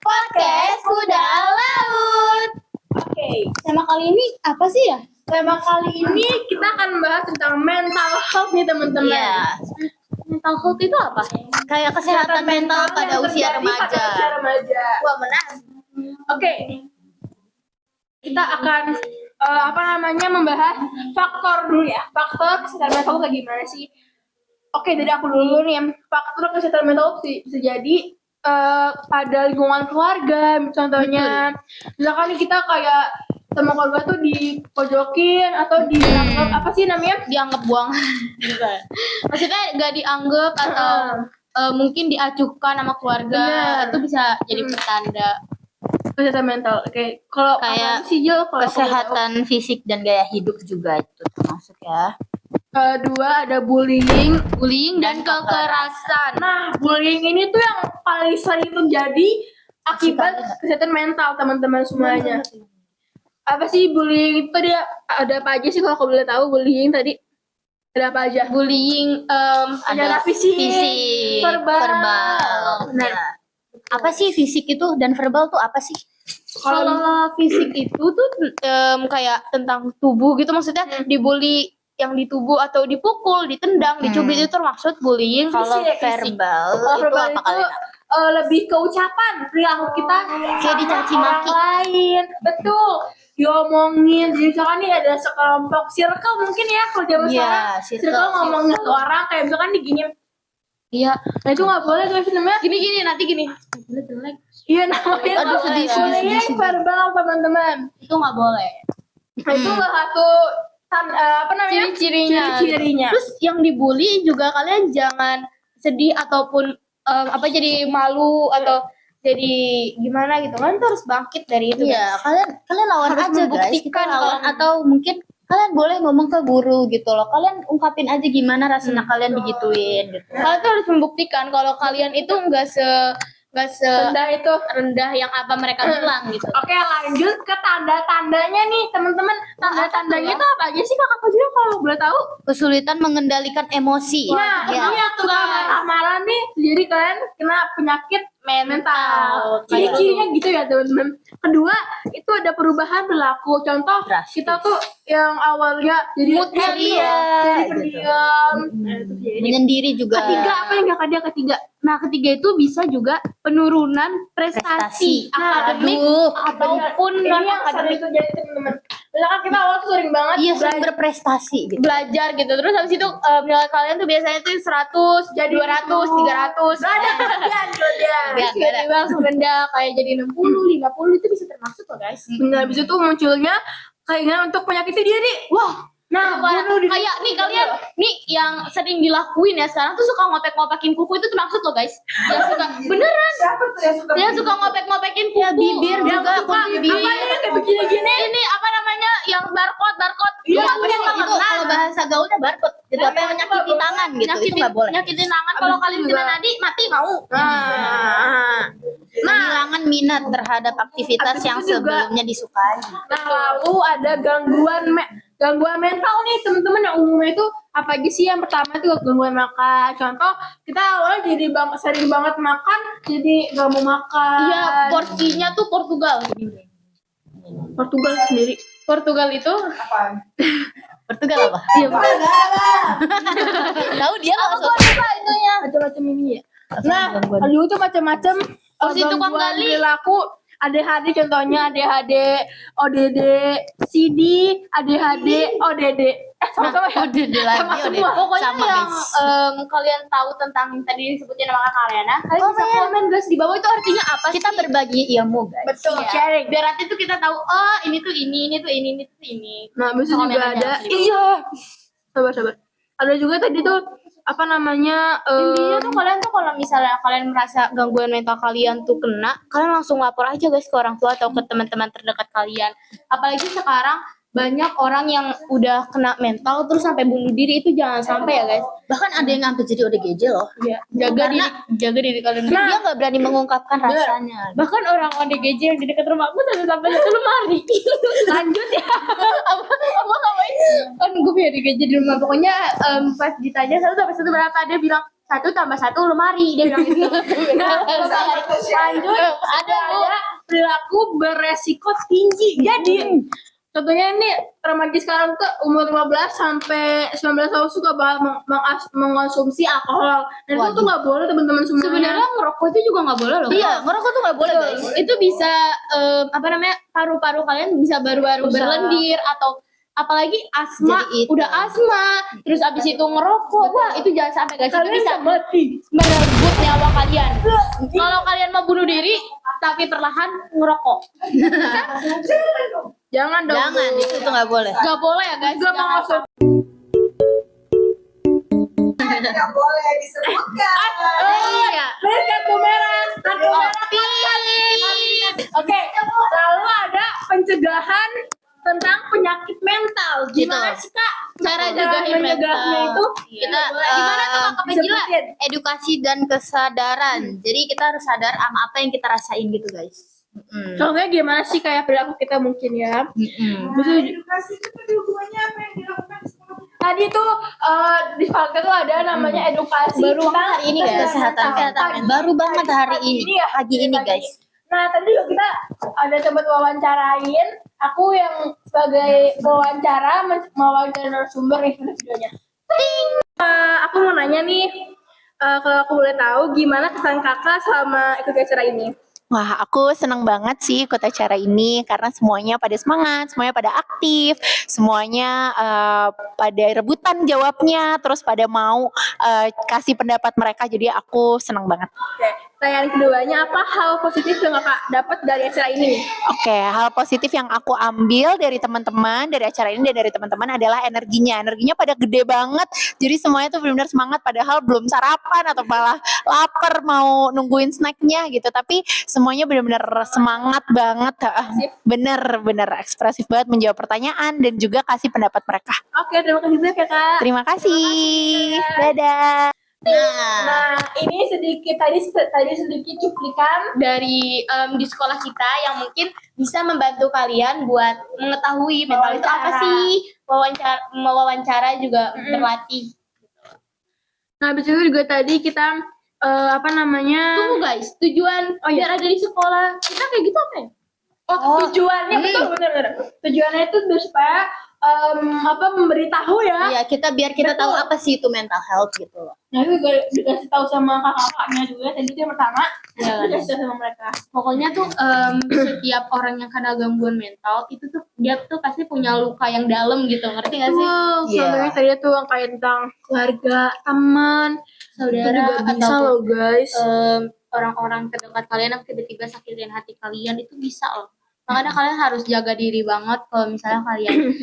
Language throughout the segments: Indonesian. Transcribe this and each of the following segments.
Podcast Kuda Laut. Oke, Tema kali ini apa sih ya? tema kali ini kita akan membahas tentang mental health nih teman-teman. Iya. Mental health itu apa? Kayak kesehatan mental pada yang usia terjadi pada remaja. usia remaja. Wah, menarik. Oke, kita akan membahas faktor dulu ya. Faktor kesehatan mental kayak gimana sih? Oke, dari aku dulu nih. Faktor kesehatan mental bisa jadi pada lingkungan keluarga, contohnya. Misalkan nih kita kayak sama keluarga tuh dipojokin atau dianggap apa sih namanya? Dianggap buang. Maksudnya nggak dianggap atau mungkin diacuhkan sama keluarga. Benar. Itu bisa jadi pertanda Kesehatan mental. Oke, kalau kayak apa sih Jo? Kalau kesehatan fisik dan gaya hidup juga itu termasuk ya. kedua ada bullying. Bullying dan kekerasan. Nah, bullying ini tuh yang paling sering terjadi akibat kesehatan mental teman-teman semuanya. Apa sih bullying itu dia ada apa aja sih kalau kau boleh tahu bullying tadi? Ada apa aja? Bullying Ada ada fisik, verbal. Nah, Nah, apa sih fisik itu dan verbal tuh apa sih? Kalau fisik itu tuh kayak tentang tubuh gitu, maksudnya dibully yang di tubuh atau dipukul, ditendang, dicubit itu termaksud bullying. Kalau Fisik. verbal Kalau itu verbal apa itu kalian? lebih ke ucapan perilaku kita Kayak dicaci orang maki. lain, betul, diomongin. Jadi misalkan nih ada sekelompok circle mungkin ya kalau zaman Iya, sekarang circle. circle ngomongin ke orang kayak misalkan digini. Iya. Nah itu nggak boleh tuh namanya. Gini nanti gini. Jelek. Iya namanya Aduh, nggak sedih, boleh. sedih, sedih. Verbal teman-teman. Itu nggak boleh. Nah itu salah satu apa namanya? Ciri-cirinya. Terus yang dibully juga kalian jangan sedih ataupun jadi malu atau jadi gimana gitu kan, terus bangkit dari itu. Iya, kalian lawan Harus aja guys. Kita membuktikan lawan kalau- atau mungkin kalian boleh ngomong ke guru gitu loh. Kalian ungkapin aja gimana rasanya kalian digituin gitu. Kalian tuh harus membuktikan kalau kalian itu nggak Rendah itu. rendah yang apa mereka bilang gitu. Oke lanjut ke tanda-tandanya nih teman-teman. Tanda-tandanya itu apa aja sih kakak Fajrul kalau boleh tahu? Kesulitan mengendalikan emosi. Nah ya. ini yang suka marah-marah nih. Jadi kalian kena penyakit mental. Ciri-cirinya gitu ya teman-teman. Kedua itu ada perubahan perilaku. Contoh Drastis. kita tuh yang awalnya jadi Moodnya happy, dia, jadi gitu. pendiam. Nah, itu jadi. Menyendiri juga. Ketiga apa yang gak ada ketiga? Nah, ketiga itu bisa juga penurunan prestasi akademik Aduh. ataupun Ini non yang sering akademik. terjadi teman-teman. Misalkan kita awal tuh sering banget Iya, sering berprestasi gitu. Belajar gitu. Terus habis itu nilai kalian tuh biasanya tuh 100, Jadi 200, 300. Gak ada kelebihan. Terus tiba-tiba langsung rendah kayak jadi 60, 50 itu bisa termasuk loh, guys. Nah, habis itu munculnya keinginan untuk menyakiti diri. Wah, Nah, bunuh diri. kayak nih kalian nih yang sering dilakuin ya sekarang tuh suka ngopek-ngopekin kuku itu termaksud loh, guys. Yang suka beneran Siapa tuh yang suka? dia suka ngopek-ngopekin kuku. bibir Yang juga, suka bibir. Apa ini kayak begini-gini? ini apa namanya yang barcode Iya, Lu apa iya, yang Itu kalau bahasa gaulnya barcode gitu. Apa yang menyakiti tangan gitu. Itu nggak boleh. nyakitin tangan. Kalau Abis kalian itu tidak juga- nadi mati mau. Kehilangan minat terhadap aktivitas Abis yang itu juga- sebelumnya disukai. Nah, lalu ada gangguan mental nih teman-teman yang umumnya itu apa aja sih? Yang pertama itu gangguan makan. Contoh kita awalnya jadi sering banget makan, jadi gak mau makan. Iya, porsinya tuh Portugal. Portugal sendiri. Portugal itu Portugal apa? Iya, Tahu dia nggak masuk. macam-macam ini ya. Nah, dulu tuh macam-macam Porsi tukang gangguan gali. perilaku. ADHD contohnya ADHD, ODD, CD, ADHD, ODD. Sama-sama ya? Udah lagi, Sama udah. semua. pokoknya Sama, yang guys. kalian tahu tentang yang tadi disebutin nama Kak Ariana, kalian bisa komen guys di bawah itu artinya apa Kita sih? berbagi ilmu guys. Betul, Iya. sharing. Biar nanti tuh kita tahu, oh ini tuh ini tuh ini tuh ini. Nah, habis itu Komen juga aja ada. di bawah. Iya. Sabar. Ada juga tadi tuh apa namanya? Intinya tuh kalian tuh kalau misalnya kalian merasa gangguan mental kalian tuh kena, kalian langsung lapor aja guys ke orang tua atau ke teman-teman terdekat kalian. Apalagi sekarang banyak orang yang udah kena mental terus sampai bunuh diri, itu jangan sampai ya guys. Bahkan ada yang sampai jadi ODGJ loh. Ya, jaga diri kalian. Dia nggak berani mengungkapkan rasanya. Bahkan orang ODGJ yang di dekat rumahku sampai satu lemari. Lanjut ya. Apa ngapain? Kan gue punya ODGJ di rumah. Pokoknya pas ditanya 1 sampai 1 berapa, dia bilang 1 tambah 1 lemari, dia bilang gitu. Nah, lanjut ada perilaku beresiko tinggi. Jadi contohnya ini remaja sekarang tuh umur 15 sampai 19 tahun suka banget mengkonsumsi alkohol. Dan itu tuh nggak boleh teman-teman semuanya. Sebenarnya ngerokok itu juga nggak boleh loh. Iya, ngerokok tuh nggak boleh guys. Itu bisa paru-paru kalian bisa baru-baru Bisa. berlendir atau apalagi asma, Jadi itu. udah asma, terus abis itu ngerokok, wah itu jangan sampai guys, itu Kalian bisa bisa mati. merebut nyawa kalian. Kalau kalian mau bunuh diri, tapi perlahan ngerokok, Jangan dong. Jangan, itu tuh nggak boleh. gak boleh ya guys. Gak mau masuk. Nggak boleh disebutkan. Iya. Please kartu merah. Kartu merah. Oke, lalu ada pencegahan tentang penyakit mental. Gimana Gitu. sih Kak? Cara jaga mencegahnya itu? Kita Gimana tuh Kak Pejila? Disebutin. edukasi dan kesadaran. Jadi kita harus sadar sama apa yang kita rasain gitu guys. Contohnya gimana sih kayak perilaku kita mungkin ya? Bisa Edukasi itu tadi hubungannya apa yang dilakukan di sekolah? tadi tuh di Falke tuh ada namanya edukasi Baru tentang hari ini guys, kesehatan mental. Baru banget hari ini, ya, pagi ini guys. Nah tadi juga kita ada sempat wawancarain. Aku yang sebagai wawancara narasumber nih videonya. Aku mau nanya nih, kalau aku boleh tahu gimana kesan kakak selama ikut acara ini? Wah, aku senang banget sih ikut acara ini karena semuanya pada semangat, semuanya pada aktif, semuanya pada rebutan jawabnya, terus pada mau kasih pendapat mereka. Jadi aku senang banget. Oke, pertanyaan keduanya apa hal positif yang kakak dapat dari acara ini? Oke, hal positif yang aku ambil dari teman-teman, dari acara ini dan dari teman-teman adalah energinya. Energinya pada gede banget. Jadi semuanya tuh benar-benar semangat padahal belum sarapan atau malah lapar mau nungguin snacknya gitu. Tapi semuanya benar-benar semangat banget. Bener-bener ekspresif banget menjawab pertanyaan dan juga kasih pendapat mereka. Oke, terima kasih banyak ya kak. Terima kasih. Dadah. Nah, ini tadi sedikit cuplikan Dari di sekolah kita yang mungkin bisa membantu kalian buat mengetahui mental itu apa Wawancara. sih, mewawancara juga berlatih. Nah, habis itu juga tadi kita Tunggu guys, tujuan biar ada di sekolah kita kayak gitu apa ya? tujuannya betul benar. Tujuannya itu biar supaya memberitahu ya. Iya, biar kita tahu apa sih itu mental health gitu loh. Nah, itu juga dikasih tahu sama kakak-kakaknya juga. Tadi itu yang pertama, Ya, dikasih tahu sama mereka. Pokoknya tuh setiap orang yang kena gangguan mental itu tuh dia tuh pasti punya luka yang dalam gitu, ngerti gak sih? Iya. Contohnya tadi tuh yang kayak tentang keluarga, teman, itu Saudara juga bisa atau loh guys. orang-orang terdekat kalian yang tiba-tiba sakitin hati kalian itu bisa loh. Makanya kalian harus jaga diri banget kalau misalnya kalian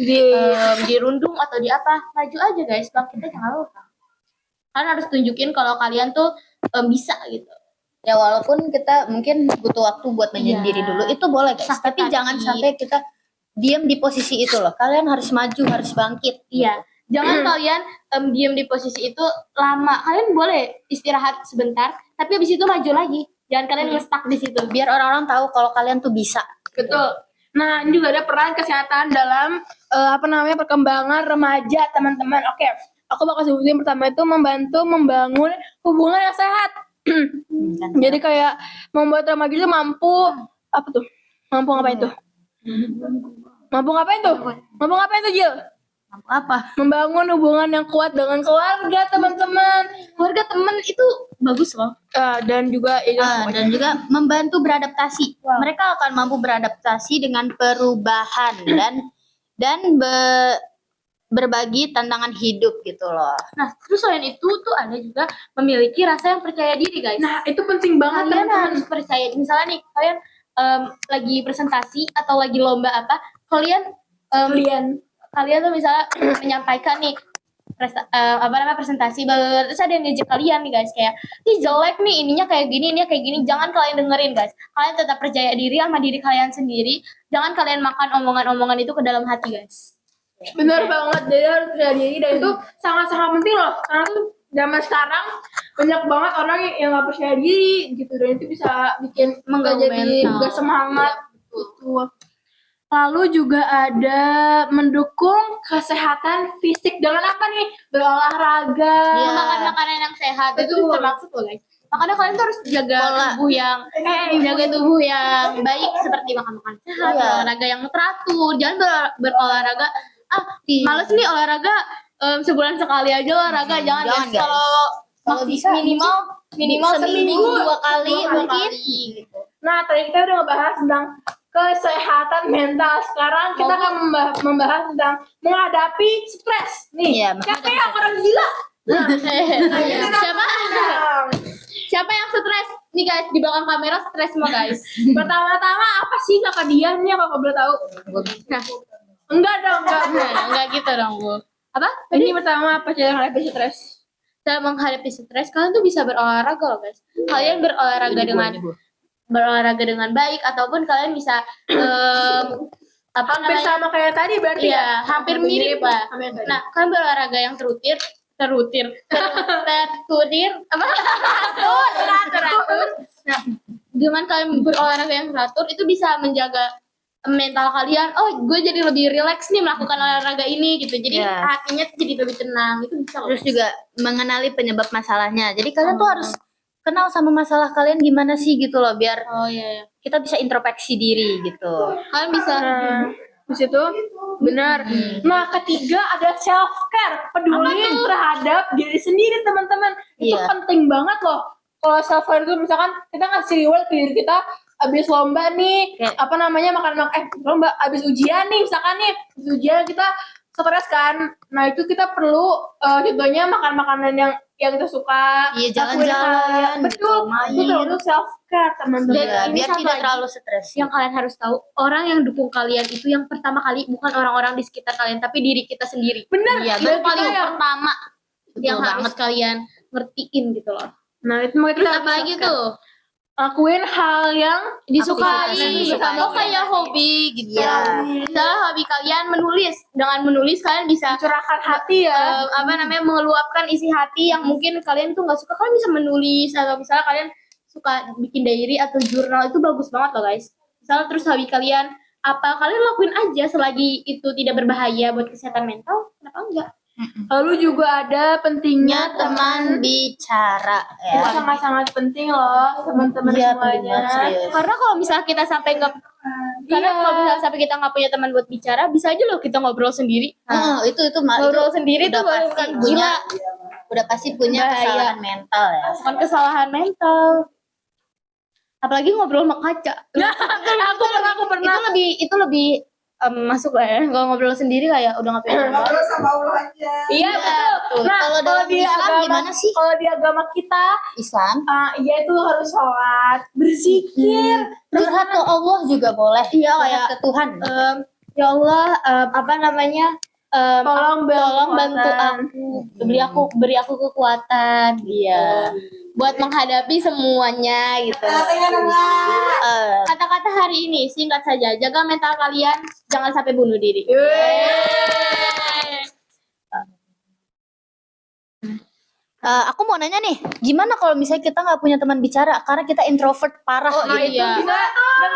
dirundung atau di apa, maju aja guys, bangkit aja nggak apa-apa. Kalian harus tunjukin kalau kalian tuh bisa gitu. Ya walaupun kita mungkin butuh waktu buat menyendiri Iya. dulu, itu boleh guys. Sakit Tapi hati. jangan sampai kita diam di posisi itu loh. Kalian harus maju, harus bangkit. Iya. Jangan kalian diam di posisi itu lama. Kalian boleh istirahat sebentar, tapi habis itu maju lagi. Jangan kalian nge-stuck di situ. Biar orang-orang tahu kalau kalian tuh bisa. Betul. Nah, ini juga ada peran kesehatan dalam perkembangan remaja, teman-teman. Oke, aku bakal sebutin pertama itu membantu membangun hubungan yang sehat. Jadi kayak membuat remaja itu mampu apa tuh? Mampu ngapain tuh? Mampu ngapain tuh? Mampu ngapain tuh, Jil? Apa? Membangun hubungan yang kuat dengan keluarga, teman-teman. Keluarga temen itu bagus loh. Dan juga Dan juga membantu beradaptasi. Wow. Mereka akan mampu beradaptasi dengan perubahan dan berbagi tantangan hidup gitu loh. Nah, terus selain itu tuh ada juga memiliki rasa yang percaya diri, guys. nah, itu penting banget, Kalian teman-teman. harus percaya. Misalnya nih, kalian lagi presentasi atau lagi lomba apa, kalian tuh misalnya menyampaikan nih presentasi, terus ada yang ngejek kalian nih guys, kayak ih jelek nih, ininya kayak gini, jangan kalian dengerin guys. Kalian tetap percaya diri sama diri kalian sendiri. Jangan kalian makan omongan-omongan itu ke dalam hati guys. Benar banget, jadi harus percaya diri dan itu sangat-sangat penting loh. Karena tuh zaman sekarang banyak banget orang yang nggak percaya diri gitu dan itu bisa bikin Mengganggu jadi mental. gak semangat gitu. Lalu juga ada mendukung kesehatan fisik dengan apa nih? Berolahraga. Iya. Makan makanan yang sehat itu Betul. termasuk loh guys. Makanya kalian tuh harus jaga Pola. tubuh yang jaga tubuh yang baik seperti makan makanan sehat, Iya. olahraga yang teratur, jangan berolahraga. Iya. Males nih olahraga sebulan sekali aja olahraga, jangan Jangan, guys. guys. Kalau bisa minimal seminggu 2 kali dua mungkin. kali. Nah, tadi kita udah ngebahas tentang kesehatan mental. Sekarang kita akan membahas tentang menghadapi stres. Nih, Iya, siapa yang orang gila? Nah, siapa siapa yang stres nih guys, di belakang kamera stres semua guys. pertama-tama apa sih kakak Dian nih kalau boleh tahu? Nah, Enggak dong, enggak. enggak gitu dong Bu. Apa? Ini pertama apa cara menghadapi stres? Cara menghadapi stres, kalian tuh bisa berolahraga loh guys. Kalian berolahraga dengan baik, ataupun kalian bisa apa Hampir namanya? sama kayak tadi berarti Iya, ya? hampir mirip lah. Hampir tadi. Nah, kalian berolahraga yang terutir, apa? Teratur. Nah, dengan kalian berolahraga yang teratur itu bisa menjaga mental kalian. Oh, gue jadi lebih rileks nih melakukan olahraga ini gitu. Jadi Iya. hatinya tuh jadi lebih tenang. Itu bisa loh. Terus juga mengenali penyebab masalahnya. Jadi kalian tuh harus kenal sama masalah kalian gimana sih gitu loh, biar Oh iya. kita bisa introspeksi diri gitu. Kalian bisa Di situ benar. Nah, ketiga ada self care, peduli terhadap diri sendiri teman-teman. Itu Iya. penting banget loh. Kalau self care itu misalkan kita ngasih reward ke diri kita abis lomba nih, Kayak- apa namanya lomba abis ujian nih, misalkan nih abis ujian kita stres kan. Nah, itu kita perlu contohnya makan makanan yang kita suka. Iya, lakuin jalan-jalan, hal yang- betul, main. betul itu self care teman-teman. Dan Iya, ini biar satu tidak lagi terlalu stres. yang kalian harus tahu, orang yang dukung kalian itu yang pertama kali bukan orang-orang di sekitar kalian, tapi diri kita sendiri. Bener, Iya, Itu dan paling kita yang pertama Betul yang harus banget. kalian ngertiin gitu loh. nah itu makanya Terus kita apa lagi self-care. tuh? Lakuin hal yang Disukai, Aktivitas yang disukai. oh kayak hobi gitu. Iya. Misalnya hobi kalian menulis, dengan menulis kalian bisa mencurahkan hati ya. apa namanya meluapkan isi hati yang mungkin kalian tuh nggak suka, kalian bisa menulis, atau misalnya kalian suka bikin diary atau jurnal, itu bagus banget loh guys. Misalnya terus hobi kalian apa, kalian lakuin aja selagi itu tidak berbahaya buat kesehatan mental, kenapa enggak? Lalu juga ada pentingnya Teman bicara Itu ya. sangat-sangat penting loh teman-teman Iya, semuanya. penting banget, serius. Karena kalau misalnya kita sampai nggak karena Iya. kalau misalnya sampai kita nggak punya teman buat bicara, bisa aja loh kita ngobrol sendiri. Itu Ngobrol sendiri udah tuh pasti bukan punya gila, udah pasti punya Bahaya. kesalahan mental ya. bukan kesalahan mental. Apalagi ngobrol sama kaca. aku pernah. Itu lebih masuk lah ya. Kalau ngobrol sendiri kayak udah nggak punya teman. Ngobrol sama Allah aja. Iya betul. Nah, Kalau dalam Islam gimana sih? Kalau di agama kita, Islam ya itu harus sholat, berzikir. curhat ke Allah juga boleh. Iya, Curhat kayak, ke Tuhan. Ya Allah, apa namanya? Tolong Tolong bantu kekuatan. beri aku kekuatan. Iya. Buat menghadapi semuanya gitu. Katanya nengah. Kata-kata hari ini singkat saja, jaga mental kalian, jangan sampai bunuh diri. Aku mau nanya nih, gimana kalau misalnya kita nggak punya teman bicara karena kita introvert parah Oh, gitu? iya. Kita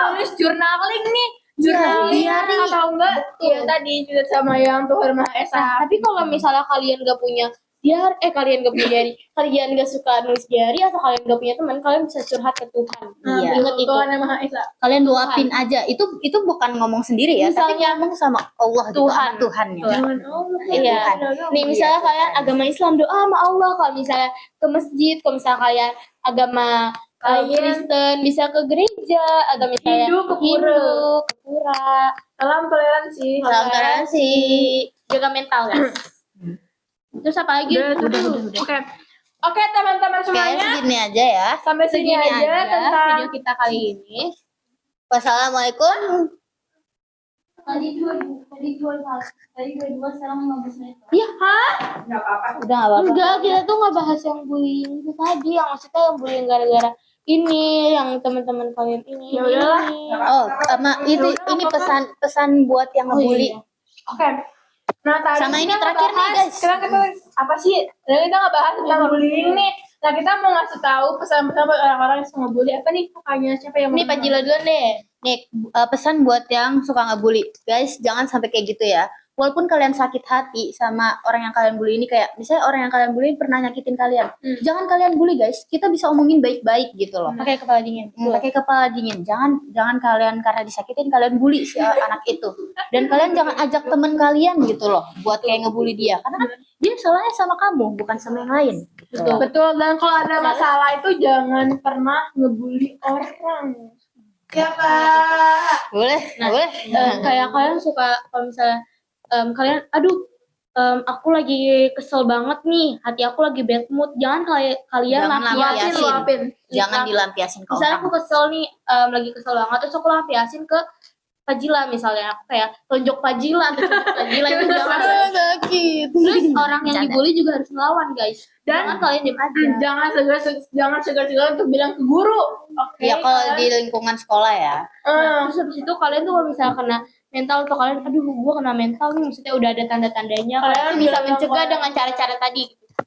nulis journaling nih. Journaling diary. atau enggak? Iya tadi juga sama yang Tuhan Maha Esa. Nah, tapi kalau misalnya kalian gak punya diary, kalian gak punya diary, kalian gak suka nulis diary, atau kalian gak punya teman, kalian bisa curhat ke Tuhan. Iya. Ingat itu. Tuhan yang Maha Esa. Kalian luapin aja. Itu bukan ngomong sendiri ya, tapi Misalnya ngomong sama Allah gitu, Tuhan. sama Tuhan ya. Tuhan. Iya. Nih misalnya kalian agama Islam, doa sama Allah. Kalau misalnya ke masjid, kalau misalnya kalian agama Kalian Kristen, bisa ke gereja, atau misalnya Hindu ke pura. Hindu, ke pura. Salam toleransi. Toleransi, jaga mental guys. Terus apa lagi? Udah. Oke. Oke teman-teman Kayak semuanya. segini aja ya. Sampai sini aja tentang video kita kali ini. Wassalamualaikum. Tadi dua sekarang 15 menit. Iya, Enggak apa-apa. Udah nggak apa-apa. Enggak, kita tuh nggak bahas yang bullying itu tadi, yang maksudnya yang bullying gara-gara ini, yang teman-teman kalian ini. Ya udahlah. ini. Oh, sama ini pesan buat yang ngebully. Oke. Nah, tadi Sama ini kita terakhir nih, ngebahas- guys. Sekarang kita apa sih? Tadi kita ngebahas tentang bullying nih. Nah, kita mau ngasih tahu pesan-pesan buat orang-orang yang suka ngebully. Apa nih? Kakaknya siapa yang mau? Ini Pak Jila duluan deh. Nih, pesan buat yang suka ngebully. Guys, jangan sampai kayak gitu ya. Walaupun kalian sakit hati sama orang yang kalian bully ini, kayak misalnya orang yang kalian bully pernah nyakitin kalian. Jangan kalian bully, guys. Kita bisa omongin baik-baik gitu loh. Pakai kepala dingin. Pakai kepala dingin. Jangan kalian karena disakitin kalian bully si anak itu. Dan kalian jangan ajak teman kalian gitu loh buat kayak ngebully dia. Karena kan dia salahnya sama kamu, bukan sama yang lain. Gitu. Betul, dan kalau ada masalah itu jangan pernah ngebully orang. Ya Pak. Boleh, boleh. Kayak kalian suka kalau misalnya kalian aduh aku lagi kesel banget nih, hati aku lagi bad mood, jangan kalian Jangan lampiasin. lampiasin. Jangan dilampiasin ke Misalnya orang. aku kesel nih, lagi kesel banget, terus aku lampiasin ke Fajila misalnya, aku kayak tonjok Fajila itu jangan. Sakit. Terus orang yang Bercanda. dibully juga harus melawan guys, Dan- jangan kalian diem aja. Jangan segar-segar untuk bilang ke guru. Oke. Ya kalau di lingkungan sekolah ya. Terus habis itu kalian tuh kalau misalnya kena mental tuh kalian, aduh gua kena mental nih, maksudnya udah ada tanda-tandanya, kalian tuh bisa bilang mencegah ke- dengan cara-cara tadi.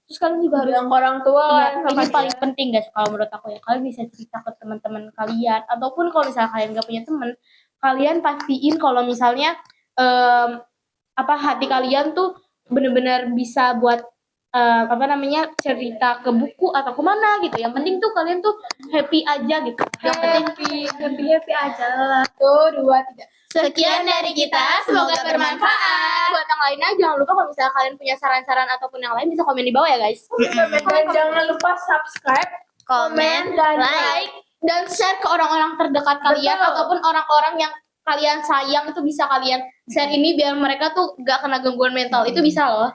Terus kalian juga harus bilang ke orang tua Iya, kan, ini sama paling penting guys kalau menurut aku ya. Kalian bisa cerita ke teman-teman kalian, ataupun kalau misalnya kalian gak punya teman, kalian pastiin kalau misalnya hati kalian tuh bener-bener bisa buat cerita ke buku atau kemana gitu. Yang penting tuh kalian tuh happy aja gitu. Yang penting happy aja lah. 1, 2, 3. sekian dari kita, semoga bermanfaat. Buat yang lainnya jangan lupa kalau misalnya kalian punya saran-saran ataupun yang lain bisa komen di bawah ya guys. Dan jangan lupa subscribe, Komen, dan like. Dan share ke orang-orang terdekat kalian Betul. ataupun orang-orang yang kalian sayang, itu bisa kalian share ini biar mereka tuh gak kena gangguan mental, itu bisa loh.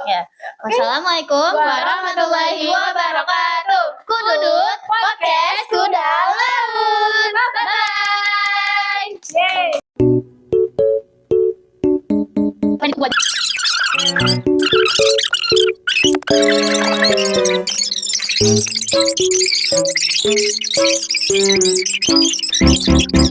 Ya. Wassalamualaikum warahmatullahi wabarakatuh. Kudut podcast kuda laut. Bye. Yeay. Bye.